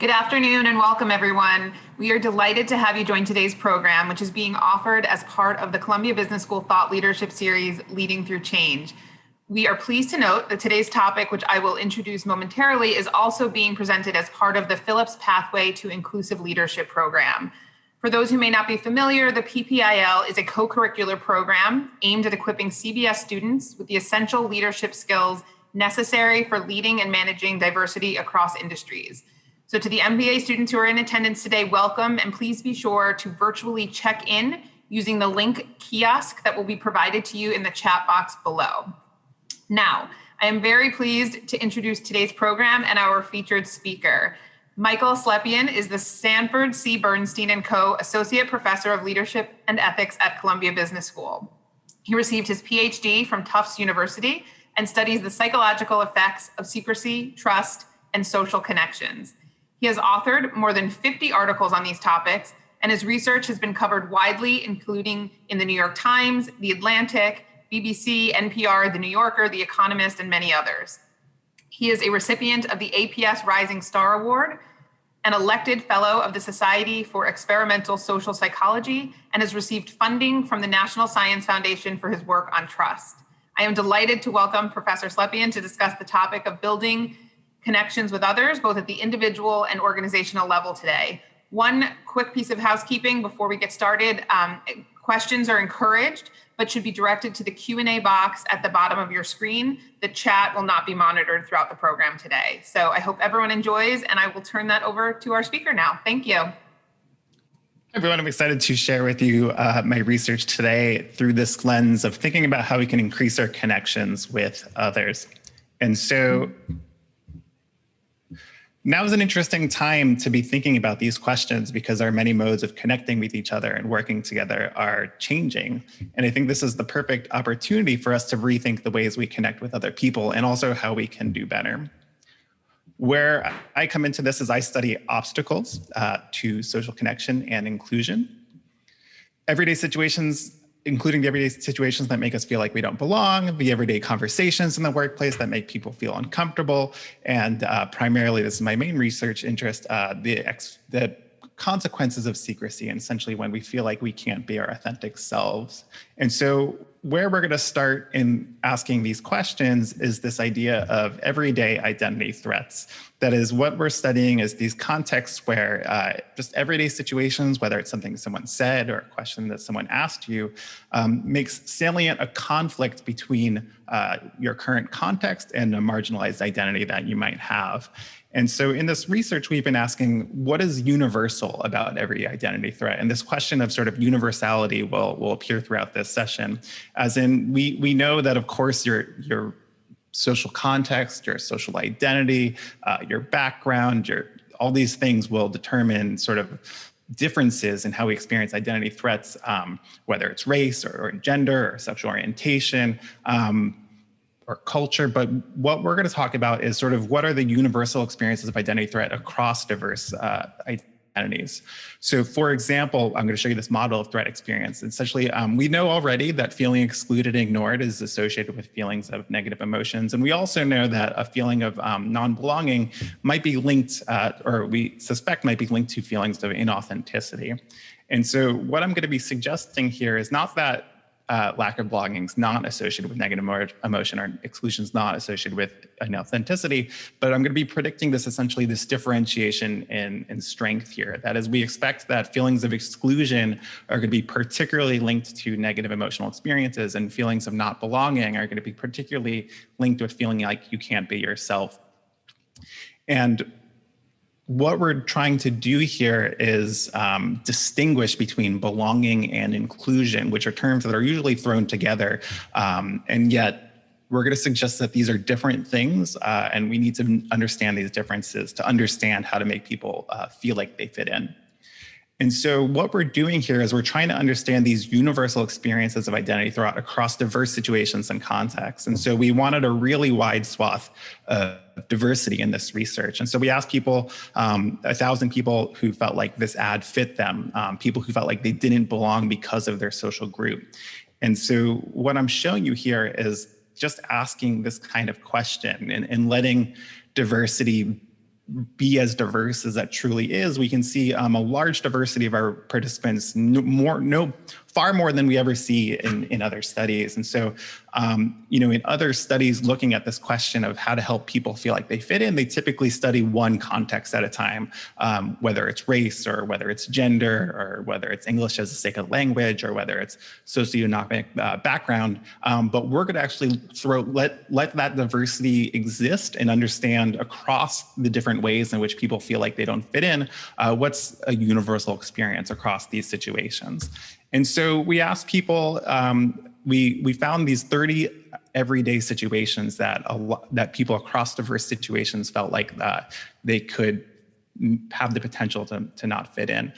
Good afternoon and welcome, everyone. We are delighted to have you join today's program, which is being offered as part of the Columbia Business School Thought Leadership Series, Leading Through Change. We are pleased to note that today's topic, which I will introduce momentarily, is also being presented as part of the Phillips Pathway to Inclusive Leadership program. For those who may not be familiar, the PPIL is a co-curricular program aimed at equipping CBS students with the essential leadership skills necessary for leading and managing diversity across industries. So to the MBA students who are in attendance today, welcome, and please be sure to virtually check in using the link kiosk that will be provided to you in the chat box below. Now, I am very pleased to introduce today's program and our featured speaker. Michael Slepian is the Sanford C. Bernstein Co. Associate Professor of Leadership and Ethics at Columbia Business School. He received his PhD from Tufts University and studies the psychological effects of secrecy, trust, and social connections. He has authored more than 50 articles on these topics, and his research has been covered widely, including in the New York Times, The Atlantic, BBC, NPR, The New Yorker, The Economist, and many others. He is a recipient of the APS Rising Star Award, an elected fellow of the Society for Experimental Social Psychology, and has received funding from the National Science Foundation for his work on trust. I am delighted to welcome Professor Slepian to discuss the topic of building connections with others, both at the individual and organizational level today. One quick piece of housekeeping before we get started. Questions are encouraged, but should be directed to the Q&A box at the bottom of your screen. The chat will not be monitored throughout the program today. So I hope everyone enjoys, and I will turn that over to our speaker now. Thank you. Everyone, I'm excited to share with you my research today through this lens of thinking about how we can increase our connections with others. And so now is an interesting time to be thinking about these questions because our many modes of connecting with each other and working together are changing. And I think this is the perfect opportunity for us to rethink the ways we connect with other people and also how we can do better. Where I come into this is I study obstacles to social connection and inclusion. Everyday situations, including the everyday situations that make us feel like we don't belong, the everyday conversations in the workplace that make people feel uncomfortable, and primarily, this is my main research interest, the consequences of secrecy, and essentially when we feel like we can't be our authentic selves. And so where we're gonna start in asking these questions is this idea of everyday identity threats. That is, what we're studying is these contexts where just everyday situations, whether it's something someone said or a question that someone asked you, makes salient a conflict between your current context and a marginalized identity that you might have. And so in this research, we've been asking, what is universal about every identity threat? And this question of sort of universality will appear throughout this session. As in, we know that, of course, your social context, your social identity, your background, all these things will determine sort of differences in how we experience identity threats, whether it's race or gender or sexual orientation, or culture. But what we're going to talk about is sort of what are the universal experiences of identity threat across diverse identities. So for example, I'm going to show you this model of threat experience. Essentially, we know already that feeling excluded and ignored is associated with feelings of negative emotions. And we also know that a feeling of non-belonging might be linked, or we suspect might be linked to feelings of inauthenticity. And so what I'm going to be suggesting here is not that lack of belonging is not associated with negative emotion or exclusion is not associated with inauthenticity, but I'm going to be predicting essentially this differentiation in strength here. That is, we expect that feelings of exclusion are going to be particularly linked to negative emotional experiences, and feelings of not belonging are going to be particularly linked with feeling like you can't be yourself. And what we're trying to do here is distinguish between belonging and inclusion, which are terms that are usually thrown together, and yet we're going to suggest that these are different things, and we need to understand these differences to understand how to make people feel like they fit in. And so what we're doing here is we're trying to understand these universal experiences of identity threat across diverse situations and contexts. And so we wanted a really wide swath of diversity in this research. And so we asked people, 1,000 people who felt like this ad fit them, people who felt like they didn't belong because of their social group. And so what I'm showing you here is just asking this kind of question and letting diversity be as diverse as that truly is, we can see a large diversity of our participants, far more than we ever see in other studies. And so, in other studies looking at this question of how to help people feel like they fit in, they typically study one context at a time, whether it's race or whether it's gender or whether it's English as a second language or whether it's socioeconomic background. But we're going to actually let that diversity exist and understand across the different ways in which people feel like they don't fit in, what's a universal experience across these situations. And so we asked people, we found these 30 everyday situations that people across diverse situations felt like they could have the potential to not fit in.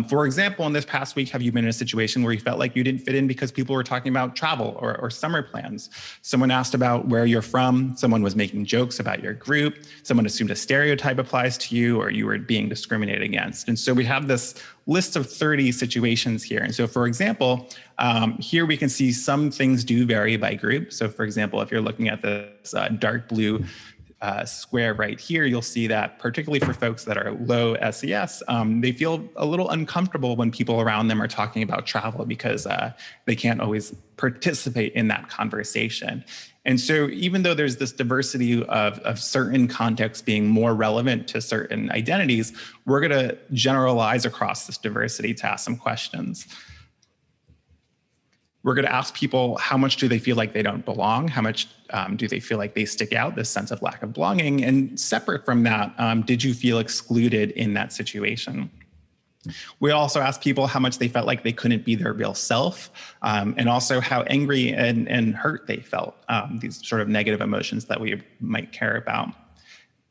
For example, in this past week, have you been in a situation where you felt like you didn't fit in because people were talking about travel or summer plans? Someone asked about where you're from. Someone was making jokes about your group. Someone assumed a stereotype applies to you or you were being discriminated against. And so we have this list of 30 situations here. And so, for example, here we can see some things do vary by group. So, for example, if you're looking at this dark blue square right here, you'll see that particularly for folks that are low SES, they feel a little uncomfortable when people around them are talking about travel because they can't always participate in that conversation. And so even though there's this diversity of certain contexts being more relevant to certain identities, we're going to generalize across this diversity to ask some questions. We're going to ask people, how much do they feel like they don't belong? How much do they feel like they stick out, this sense of lack of belonging? And separate from that, did you feel excluded in that situation? We also asked people how much they felt like they couldn't be their real self, and also how angry and hurt they felt, these sort of negative emotions that we might care about.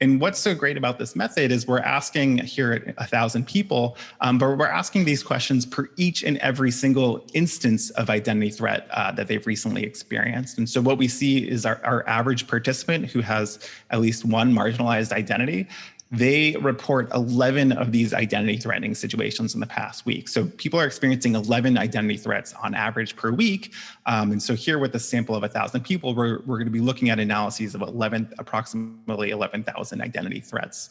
And what's so great about this method is we're asking here at 1,000 people, but we're asking these questions per each and every single instance of identity threat that they've recently experienced. And so what we see is our average participant who has at least one marginalized identity, they report 11 of these identity threatening situations in the past week. So people are experiencing 11 identity threats on average per week. And so here with a sample of 1,000 people, we're going to be looking at analyses of approximately 11,000 identity threats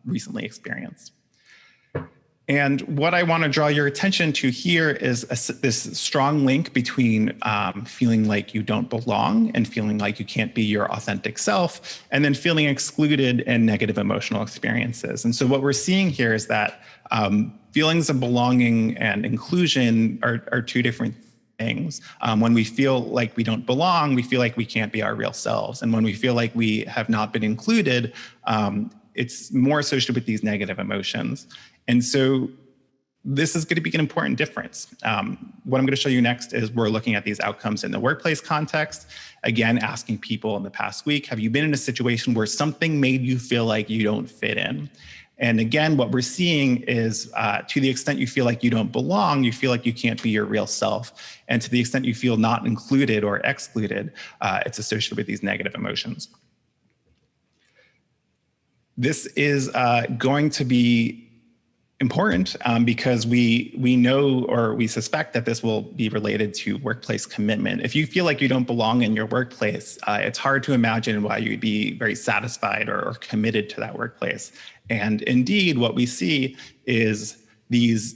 recently experienced. And what I want to draw your attention to here is this strong link between feeling like you don't belong and feeling like you can't be your authentic self, and then feeling excluded and negative emotional experiences. And so what we're seeing here is that feelings of belonging and inclusion are two different things. When we feel like we don't belong, we feel like we can't be our real selves. And when we feel like we have not been included, it's more associated with these negative emotions. And so this is going to be an important difference. What I'm going to show you next is we're looking at these outcomes in the workplace context. Again, asking people in the past week, have you been in a situation where something made you feel like you don't fit in? And again, what we're seeing is to the extent you feel like you don't belong, you feel like you can't be your real self. And to the extent you feel not included or excluded, it's associated with these negative emotions. This is going to be important because we know or we suspect that this will be related to workplace commitment. If you feel like you don't belong in your workplace, it's hard to imagine why you'd be very satisfied or committed to that workplace. And indeed, what we see is these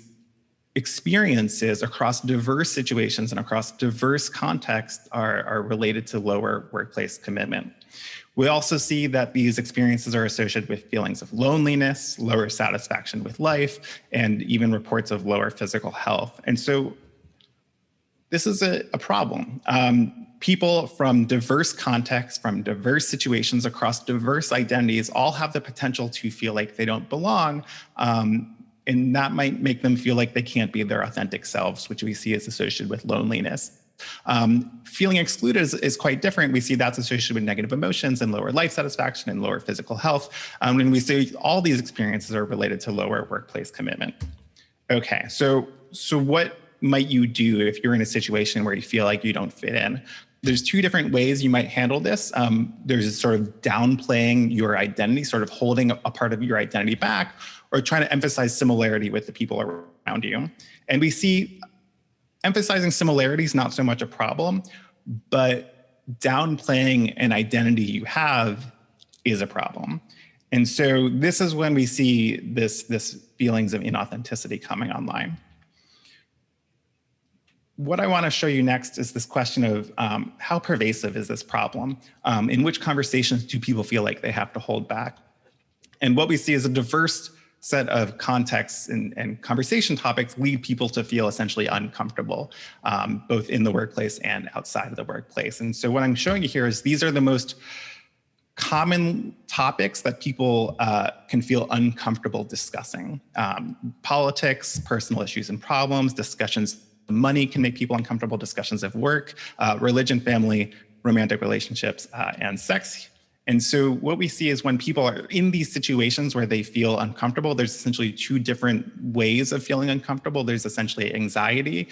experiences across diverse situations and across diverse contexts are related to lower workplace commitment. We also see that these experiences are associated with feelings of loneliness, lower satisfaction with life, and even reports of lower physical health. And so this is a problem. People from diverse contexts, from diverse situations across diverse identities all have the potential to feel like they don't belong. And that might make them feel like they can't be their authentic selves, which we see is associated with loneliness. Feeling excluded is quite different. We see that's associated with negative emotions and lower life satisfaction and lower physical health. And we see all these experiences are related to lower workplace commitment. Okay, so what might you do if you're in a situation where you feel like you don't fit in? There's two different ways you might handle this. There's sort of downplaying your identity, sort of holding a part of your identity back, or trying to emphasize similarity with the people around you. And we see emphasizing similarities not so much a problem, but downplaying an identity you have is a problem. And so this is when we see this feelings of inauthenticity coming online. What I want to show you next is this question of how pervasive is this problem? In which conversations do people feel like they have to hold back? And what we see is a diverse set of contexts and conversation topics lead people to feel essentially uncomfortable, both in the workplace and outside of the workplace. And so what I'm showing you here is these are the most common topics that people can feel uncomfortable discussing. Politics, personal issues and problems, discussions of money can make people uncomfortable, discussions of work, religion, family, romantic relationships, and sex. And so what we see is when people are in these situations where they feel uncomfortable, there's essentially two different ways of feeling uncomfortable. There's essentially anxiety,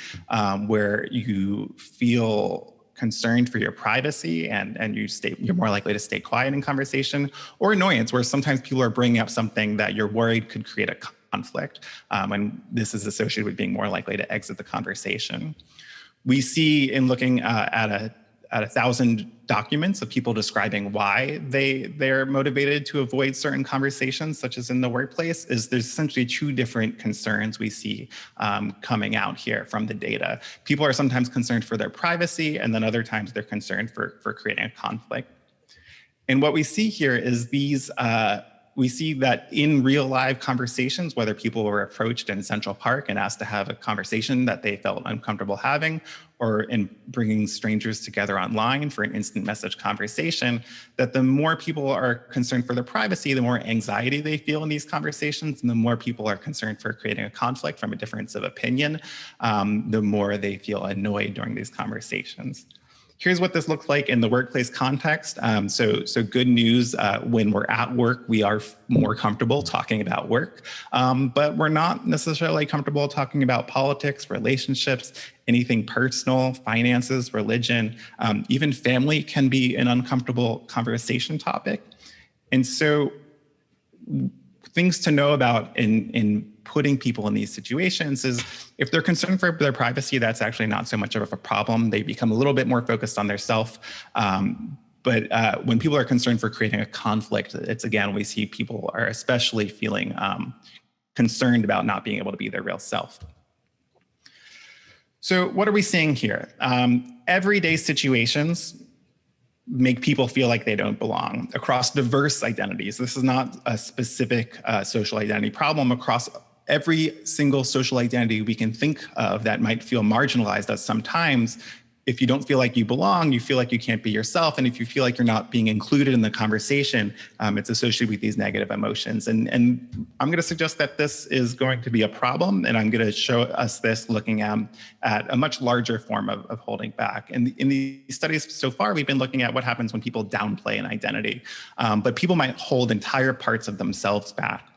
where you feel concerned for your privacy and you're more likely to stay quiet in conversation, or annoyance, where sometimes people are bringing up something that you're worried could create a conflict. And this is associated with being more likely to exit the conversation. We see in looking at 1,000 documents of people describing why they're motivated to avoid certain conversations, such as in the workplace, is there's essentially two different concerns we see coming out here from the data. People are sometimes concerned for their privacy, and then other times they're concerned for creating a conflict. And what we see here is we see that in real live conversations, whether people were approached in Central Park and asked to have a conversation that they felt uncomfortable having, or in bringing strangers together online for an instant message conversation, that the more people are concerned for their privacy, the more anxiety they feel in these conversations, and the more people are concerned for creating a conflict from a difference of opinion, the more they feel annoyed during these conversations. Here's what this looks like in the workplace context. So good news, when we're at work, we are more comfortable talking about work, but we're not necessarily comfortable talking about politics, relationships, anything personal, finances, religion, even family can be an uncomfortable conversation topic. And so things to know about in putting people in these situations is if they're concerned for their privacy, that's actually not so much of a problem. They become a little bit more focused on their self. But when people are concerned for creating a conflict, it's again, we see people are especially feeling concerned about not being able to be their real self. So what are we seeing here? Everyday situations make people feel like they don't belong across diverse identities. This is not a specific social identity problem. Across every single social identity we can think of that might feel marginalized as sometimes, if you don't feel like you belong, you feel like you can't be yourself. And if you feel like you're not being included in the conversation, it's associated with these negative emotions. And I'm going to suggest that this is going to be a problem. And I'm going to show us this looking at a much larger form of holding back. And in these studies so far, we've been looking at what happens when people downplay an identity. But people might hold entire parts of themselves back.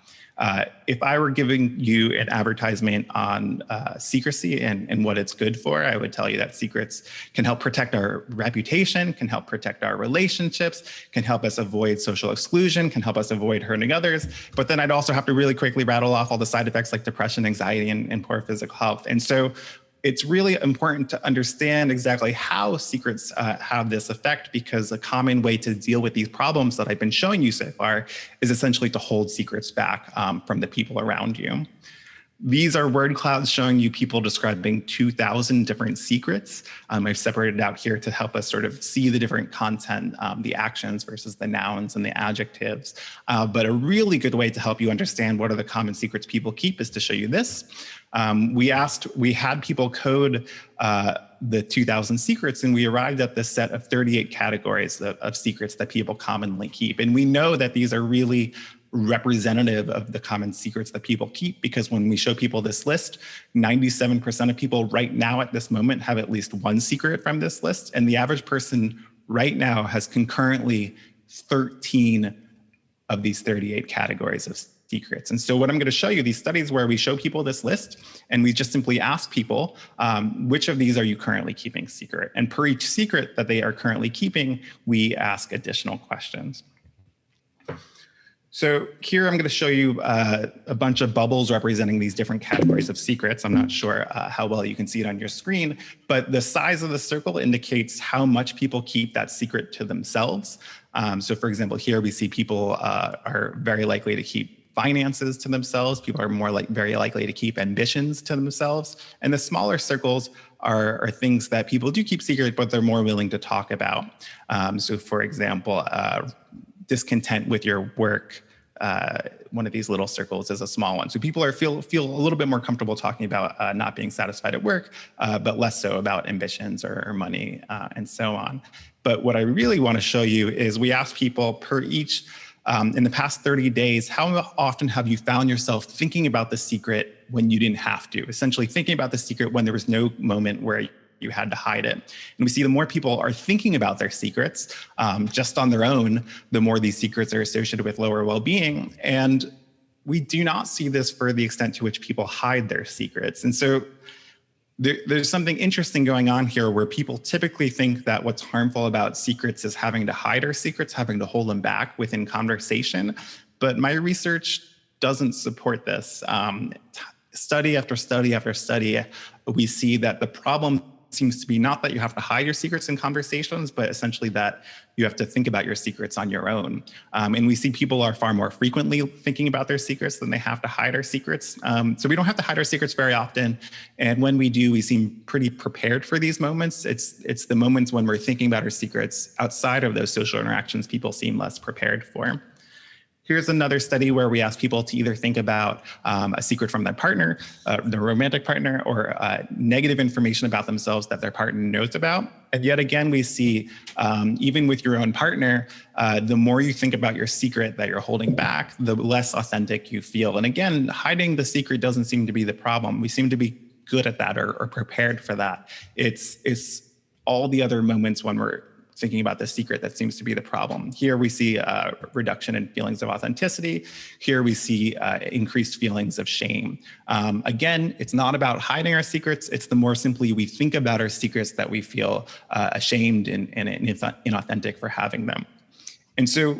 If I were giving you an advertisement on secrecy and what it's good for, I would tell you that secrets can help protect our reputation, can help protect our relationships, can help us avoid social exclusion, can help us avoid hurting others. But then I'd also have to really quickly rattle off all the side effects like depression, anxiety, and poor physical health. And so it's really important to understand exactly how secrets have this effect, because a common way to deal with these problems that I've been showing you so far is essentially to hold secrets back from the people around you. These are word clouds showing you people describing 2,000 different secrets. I've separated out here to help us sort of see the different content, the actions versus the nouns and the adjectives. But a really good way to help you understand what are the common secrets people keep is to show you this. We had people code the 2,000 secrets, and we arrived at this set of 38 categories of secrets that people commonly keep. And we know that these are really representative of the common secrets that people keep, because when we show people this list, 97% of people right now at this moment have at least one secret from this list. And the average person right now has concurrently 13 of these 38 categories of secrets. And so what I'm going to show you, these studies where we show people this list and we just simply ask people, which of these are you currently keeping secret? And per each secret that they are currently keeping, we ask additional questions. So here I'm going to show you a bunch of bubbles representing these different categories of secrets. I'm not sure how well you can see it on your screen, but the size of the circle indicates how much people keep that secret to themselves. So for example, here we see people are very likely to keep finances to themselves. People are very likely to keep ambitions to themselves. And the smaller circles are things that people do keep secret, but they're more willing to talk about. So for example, discontent with your work, one of these little circles is a small one. So people feel a little bit more comfortable talking about not being satisfied at work, but less so about ambitions or money and so on. But what I really want to show you is we asked people per each, in the past 30 days, how often have you found yourself thinking about the secret when you didn't have to? Essentially thinking about the secret when there was no moment where you had to hide it. And we see the more people are thinking about their secrets just on their own, the more these secrets are associated with lower well-being. And we do not see this for the extent to which people hide their secrets. And so there's something interesting going on here where people typically think that what's harmful about secrets is having to hide our secrets, having to hold them back within conversation. But my research doesn't support this. Study after study after study, we see that the problem seems to be not that you have to hide your secrets in conversations, but essentially that you have to think about your secrets on your own. And we see people are far more frequently thinking about their secrets than they have to hide our secrets. So we don't have to hide our secrets very often. And when we do, we seem pretty prepared for these moments. It's the moments when we're thinking about our secrets outside of those social interactions people seem less prepared for. Here's another study where we ask people to either think about a secret from their partner, their romantic partner, or negative information about themselves that their partner knows about. And yet again, we see, even with your own partner, the more you think about your secret that you're holding back, the less authentic you feel. And again, hiding the secret doesn't seem to be the problem. We seem to be good at that or prepared for that. It's all the other moments when we're thinking about the secret that seems to be the problem. Here we see a reduction in feelings of authenticity. Here we see increased feelings of shame. Again, it's not about hiding our secrets. It's the more simply we think about our secrets that we feel ashamed and inauthentic for having them. And so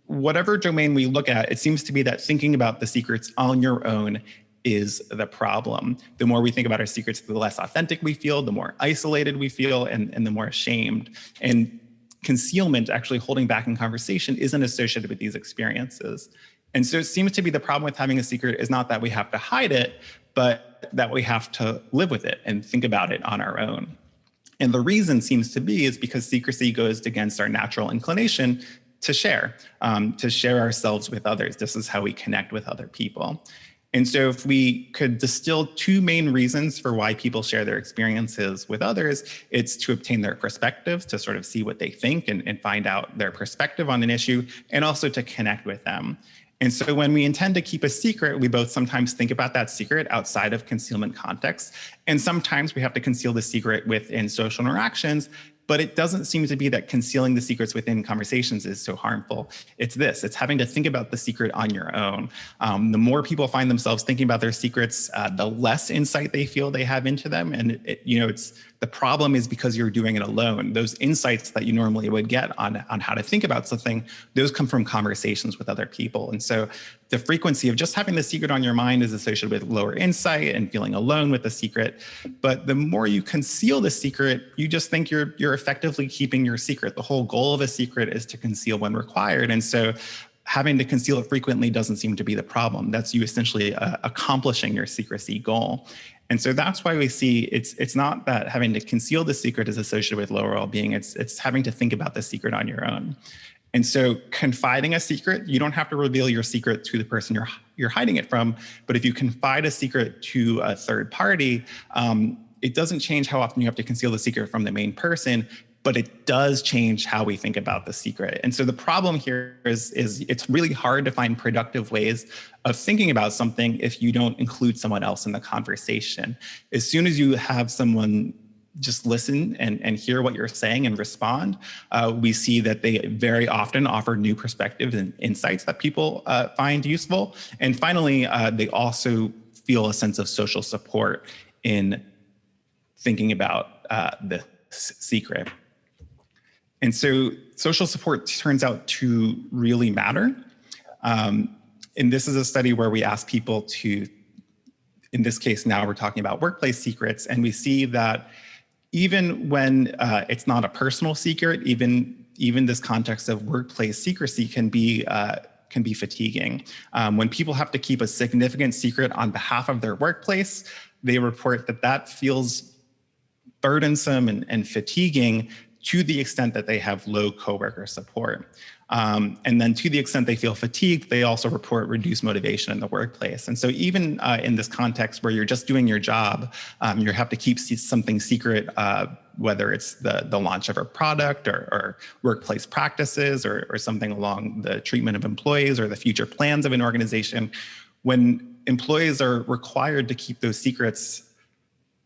whatever domain we look at, it seems to be that thinking about the secrets on your own is the problem. The more we think about our secrets, the less authentic we feel, the more isolated we feel, and the more ashamed. And concealment, actually holding back in conversation, isn't associated with these experiences. And so it seems to be the problem with having a secret is not that we have to hide it, but that we have to live with it and think about it on our own. And the reason seems to be is because secrecy goes against our natural inclination to share ourselves with others. This is how we connect with other people. And so if we could distill two main reasons for why people share their experiences with others, it's to obtain their perspective, to sort of see what they think and find out their perspective on an issue, and also to connect with them. And so when we intend to keep a secret, we both sometimes think about that secret outside of concealment context, and sometimes we have to conceal the secret within social interactions. But it doesn't seem to be that concealing the secrets within conversations is so harmful. It's having to think about the secret on your own. The more people find themselves thinking about their secrets, the less insight they feel they have into them. And the problem is because you're doing it alone. Those insights that you normally would get on how to think about something, those come from conversations with other people. And so the frequency of just having the secret on your mind is associated with lower insight and feeling alone with the secret. But the more you conceal the secret, you just think you're effectively keeping your secret. The whole goal of a secret is to conceal when required. And so having to conceal it frequently doesn't seem to be the problem. That's you essentially accomplishing your secrecy goal. And so that's why we see it's not that having to conceal the secret is associated with lower well-being. It's having to think about the secret on your own. And so confiding a secret, you don't have to reveal your secret to the person you're hiding it from. But if you confide a secret to a third party, it doesn't change how often you have to conceal the secret from the main person, but it does change how we think about the secret. And so the problem here is it's really hard to find productive ways of thinking about something if you don't include someone else in the conversation. As soon as you have someone just listen and hear what you're saying and respond, we see that they very often offer new perspectives and insights that people find useful. And finally, they also feel a sense of social support in thinking about the secret. And so social support turns out to really matter. And this is a study where we ask people to, in this case now we're talking about workplace secrets, and we see that even when it's not a personal secret, even this context of workplace secrecy can be fatiguing. When people have to keep a significant secret on behalf of their workplace, they report that feels burdensome and fatiguing to the extent that they have low coworker support. And then to the extent they feel fatigued, they also report reduced motivation in the workplace. And so even in this context where you're just doing your job, you have to keep something secret, whether it's the launch of a product or workplace practices or something along the treatment of employees or the future plans of an organization. When employees are required to keep those secrets,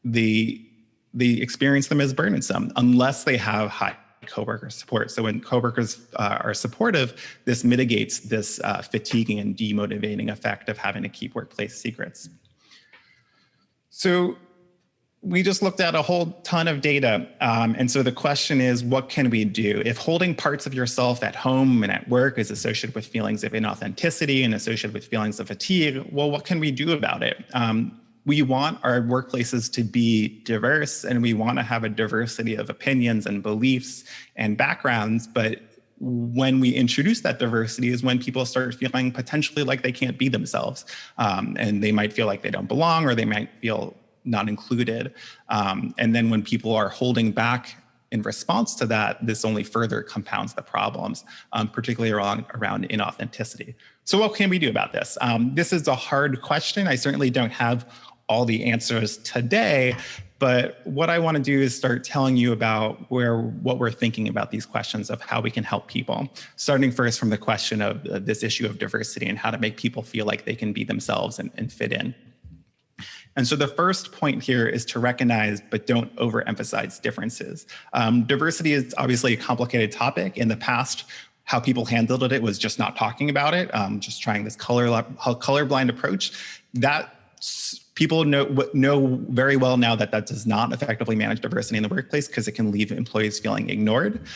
they experience them as burdensome unless they have high coworker support. So when coworkers are supportive, this mitigates this fatiguing and demotivating effect of having to keep workplace secrets. So we just looked at a whole ton of data. And so the question is, what can we do? If holding parts of yourself at home and at work is associated with feelings of inauthenticity and associated with feelings of fatigue, well, what can we do about it? We want our workplaces to be diverse, and we want to have a diversity of opinions and beliefs and backgrounds. But when we introduce that diversity is when people start feeling potentially like they can't be themselves. And they might feel like they don't belong, or they might feel not included. And then when people are holding back in response to that, this only further compounds the problems, particularly around inauthenticity. So what can we do about this? This is a hard question. I certainly don't have all the answers today, but what I want to do is start telling you about what we're thinking about these questions of how we can help people, starting first from the question of this issue of diversity and how to make people feel like they can be themselves and fit in. And so the first point here is to recognize, but don't overemphasize differences. Diversity is obviously a complicated topic. In the past, how people handled it was just not talking about it, just trying this colorblind approach. People know very well now that does not effectively manage diversity in the workplace because it can leave employees feeling ignored.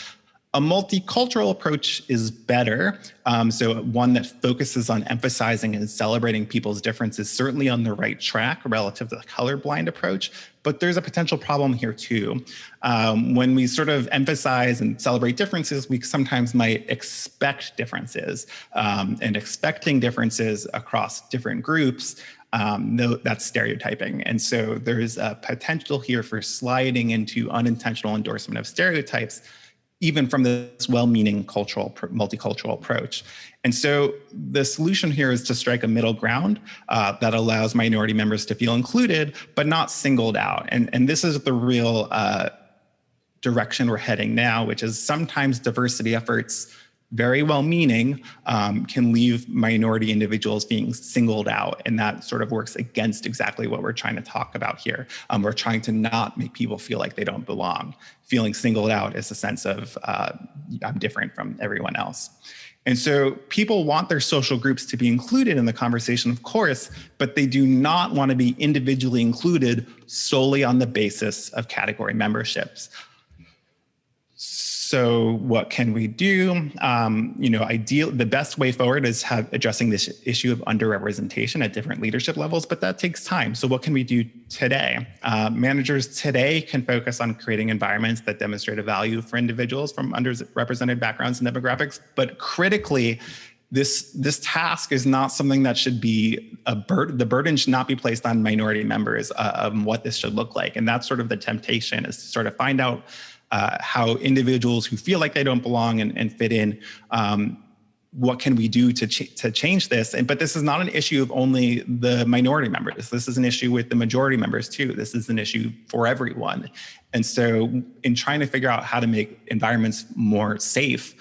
A multicultural approach is better. So one that focuses on emphasizing and celebrating people's differences, certainly on the right track relative to the colorblind approach, but there's a potential problem here too. When we sort of emphasize and celebrate differences, we sometimes might expect differences, and expecting differences across different groups, that's stereotyping. And so there's a potential here for sliding into unintentional endorsement of stereotypes, even from this well-meaning multicultural approach. And so the solution here is to strike a middle ground that allows minority members to feel included, but not singled out. And this is the real direction we're heading now, which is sometimes diversity efforts, very well-meaning, can leave minority individuals being singled out. And that sort of works against exactly what we're trying to talk about here. We're trying to not make people feel like they don't belong. Feeling singled out is a sense of, I'm different from everyone else. And so people want their social groups to be included in the conversation, of course, but they do not want to be individually included solely on the basis of category memberships. So what can we do? The best way forward is addressing this issue of underrepresentation at different leadership levels, but that takes time. So what can we do today? Managers today can focus on creating environments that demonstrate a value for individuals from underrepresented backgrounds and demographics, but critically, this task is not something that should be the burden should not be placed on minority members of what this should look like. And that's sort of the temptation, is to sort of find out how individuals who feel like they don't belong and fit in, what can we do to change this? But this is not an issue of only the minority members. This is an issue with the majority members too. This is an issue for everyone. And so in trying to figure out how to make environments more safe,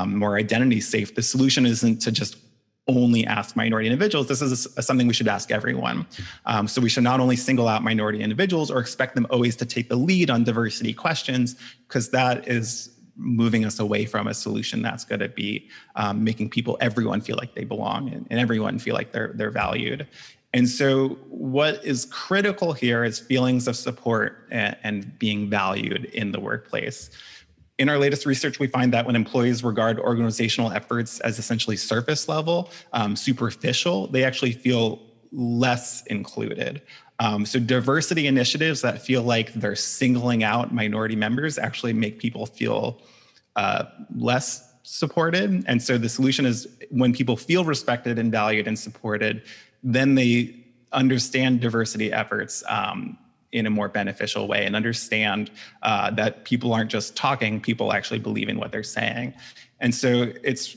more identity safe, the solution isn't to just only ask minority individuals. This is something we should ask everyone. So we should not only single out minority individuals or expect them always to take the lead on diversity questions, because that is moving us away from a solution that's going to be making everyone feel like they belong and everyone feel like they're valued. And so what is critical here is feelings of support and being valued in the workplace. In our latest research, we find that when employees regard organizational efforts as essentially surface level, superficial, they actually feel less included. So diversity initiatives that feel like they're singling out minority members actually make people feel less supported. And so the solution is when people feel respected and valued and supported, then they understand diversity efforts in a more beneficial way and understand that people aren't just talking, people actually believe in what they're saying. And so it's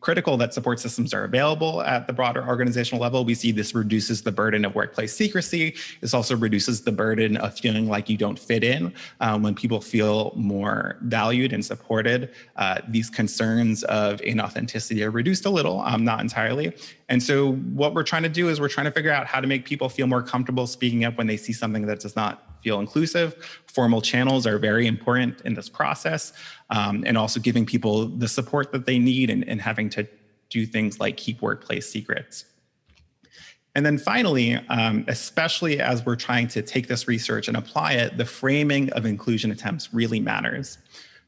critical that support systems are available at the broader organizational level. We see this reduces the burden of workplace secrecy. This also reduces the burden of feeling like you don't fit in. When people feel more valued and supported, these concerns of inauthenticity are reduced a little, not entirely. And so what we're trying to do is we're trying to figure out how to make people feel more comfortable speaking up when they see something that does not feel inclusive. Formal channels are very important in this process, and also giving people the support that they need and having to do things like keep workplace secrets. And then finally, especially as we're trying to take this research and apply it, the framing of inclusion attempts really matters.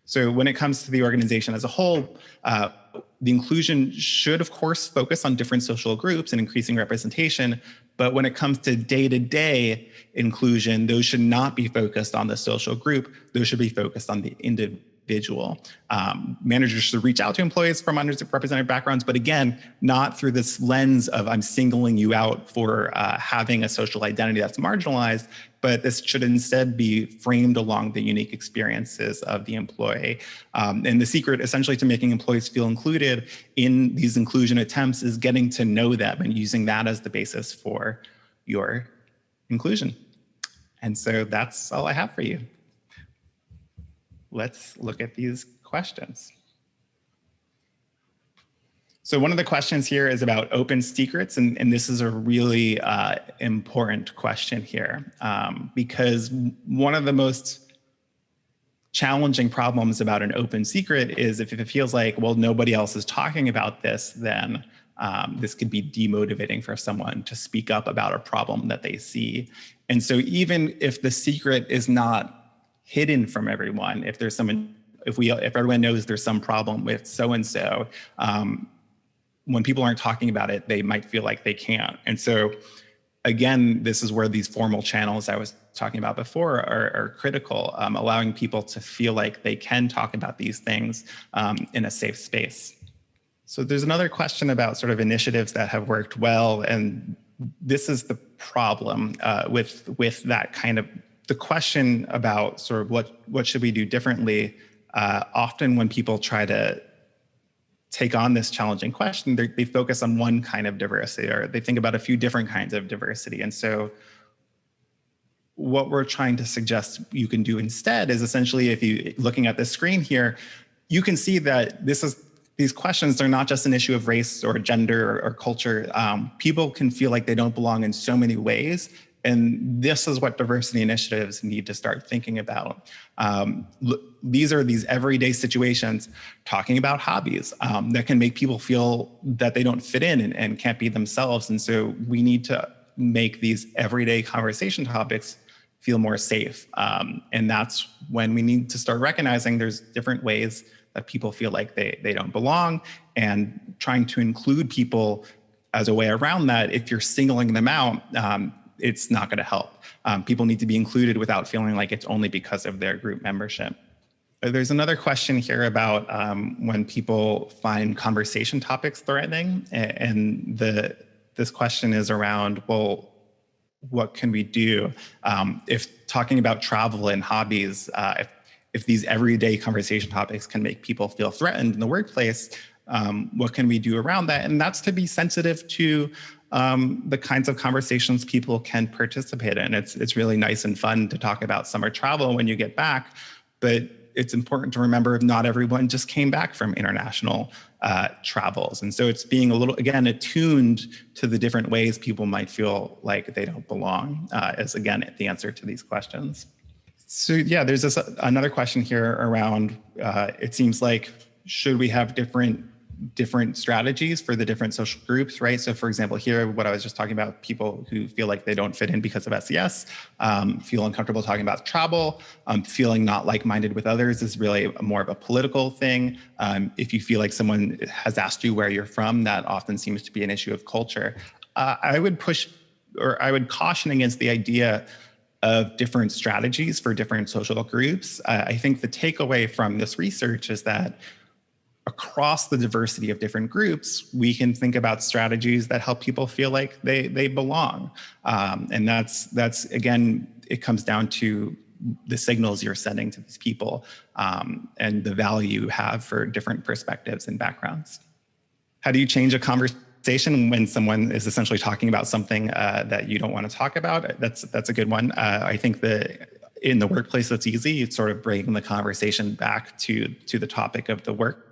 So when it comes to the organization as a whole, the inclusion should, of course, focus on different social groups and increasing representation. But when it comes to day-to-day inclusion, those should not be focused on the social group. Those should be focused on the individual. Managers should reach out to employees from underrepresented backgrounds, but again, not through this lens of I'm singling you out for having a social identity that's marginalized, but this should instead be framed along the unique experiences of the employee. And the secret essentially to making employees feel included in these inclusion attempts is getting to know them and using that as the basis for your inclusion. And so that's all I have for you. Let's look at these questions. So one of the questions here is about open secrets, and this is a really important question here because one of the most challenging problems about an open secret is if it feels like, well, nobody else is talking about this, then this could be demotivating for someone to speak up about a problem that they see. And so even if the secret is not hidden from everyone, if everyone knows there's some problem with so-and-so, when people aren't talking about it, they might feel like they can't. And so again, this is where these formal channels I was talking about before are critical, allowing people to feel like they can talk about these things in a safe space. So there's another question about sort of initiatives that have worked well, and this is the problem with that kind of, the question about sort of what should we do differently. Often when people try to take on this challenging question, they focus on one kind of diversity, or they think about a few different kinds of diversity. And so what we're trying to suggest you can do instead is essentially, if you looking at this screen here, you can see that these questions are not just an issue of race or gender or culture. People can feel like they don't belong in so many ways. And this is what diversity initiatives need to start thinking about. These are these everyday situations, talking about hobbies that can make people feel that they don't fit in and can't be themselves. And so we need to make these everyday conversation topics feel more safe. And that's when we need to start recognizing there's different ways that people feel like they don't belong, and trying to include people as a way around that. If you're singling them out, it's not going to help. People need to be included without feeling like it's only because of their group membership. There's another question here about when people find conversation topics threatening, and this question is around, well, what can we do if talking about travel and hobbies, if these everyday conversation topics can make people feel threatened in the workplace, what can we do around that? And that's to be sensitive to the kinds of conversations people can participate in. It's really nice and fun to talk about summer travel when you get back, but it's important to remember not everyone just came back from international travels. And so it's being a little, again, attuned to the different ways people might feel like they don't belong is, again, the answer to these questions. So yeah, there's another question here around, it seems like, should we have different different strategies for the different social groups, right? So for example, here, what I was just talking about, people who feel like they don't fit in because of SES, feel uncomfortable talking about travel, feeling not like-minded with others is really more of a political thing. If you feel like someone has asked you where you're from, that often seems to be an issue of culture. I would caution against the idea of different strategies for different social groups. I think the takeaway from this research is that across the diversity of different groups, we can think about strategies that help people feel like they belong. And that's again, it comes down to the signals you're sending to these people and the value you have for different perspectives and backgrounds. How do you change a conversation when someone is essentially talking about something that you don't want to talk about? That's a good one. I think that in the workplace, that's easy. It's sort of bringing the conversation back to the topic of the work.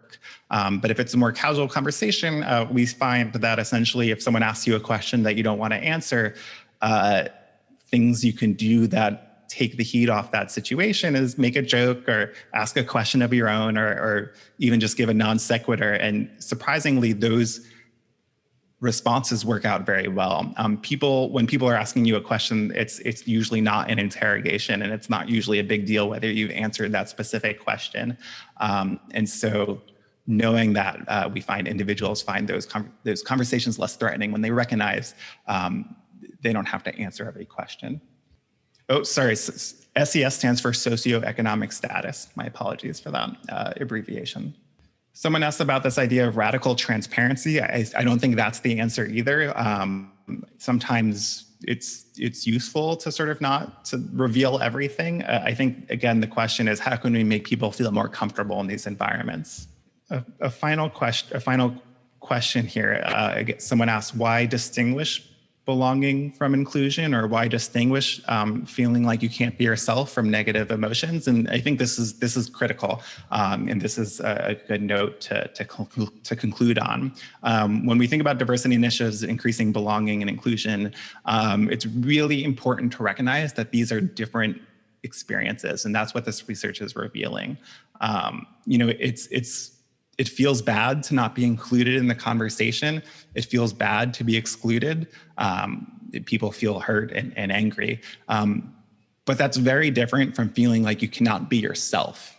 But if it's a more casual conversation, we find that essentially if someone asks you a question that you don't want to answer, things you can do that take the heat off that situation is make a joke or ask a question of your own or even just give a non sequitur. And surprisingly, those responses work out very well. When people are asking you a question, it's usually not an interrogation, and it's not usually a big deal whether you've answered that specific question. And so knowing that we find individuals find those conversations less threatening when they recognize they don't have to answer every question. Oh, sorry, SES stands for socioeconomic status. My apologies for that abbreviation. Someone asked about this idea of radical transparency. I don't think that's the answer either. Sometimes it's useful to sort of not to reveal everything. I think, again, the question is, how can we make people feel more comfortable in these environments? A final question here. Someone asked, why distinguish belonging from inclusion, or why distinguish feeling like you can't be yourself from negative emotions? And I think this is critical, and this is a good note to conclude on. When we think about diversity initiatives, increasing belonging and inclusion, it's really important to recognize that these are different experiences, and that's what this research is revealing. It feels bad to not be included in the conversation. It feels bad to be excluded. People feel hurt and angry. But that's very different from feeling like you cannot be yourself.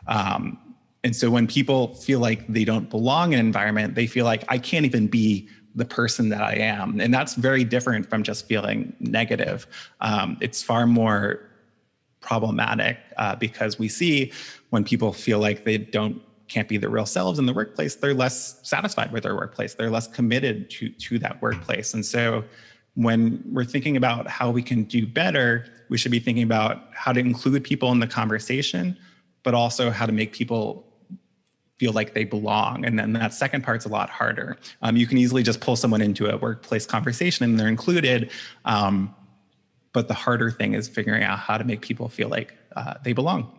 And so when people feel like they don't belong in an environment, they feel like I can't even be the person that I am. And that's very different from just feeling negative. It's far more problematic because we see when people feel like they can't be their real selves in the workplace, they're less satisfied with their workplace. They're less committed to that workplace. And so when we're thinking about how we can do better, we should be thinking about how to include people in the conversation, but also how to make people feel like they belong. And then that second part's a lot harder. You can easily just pull someone into a workplace conversation and they're included. But the harder thing is figuring out how to make people feel like they belong.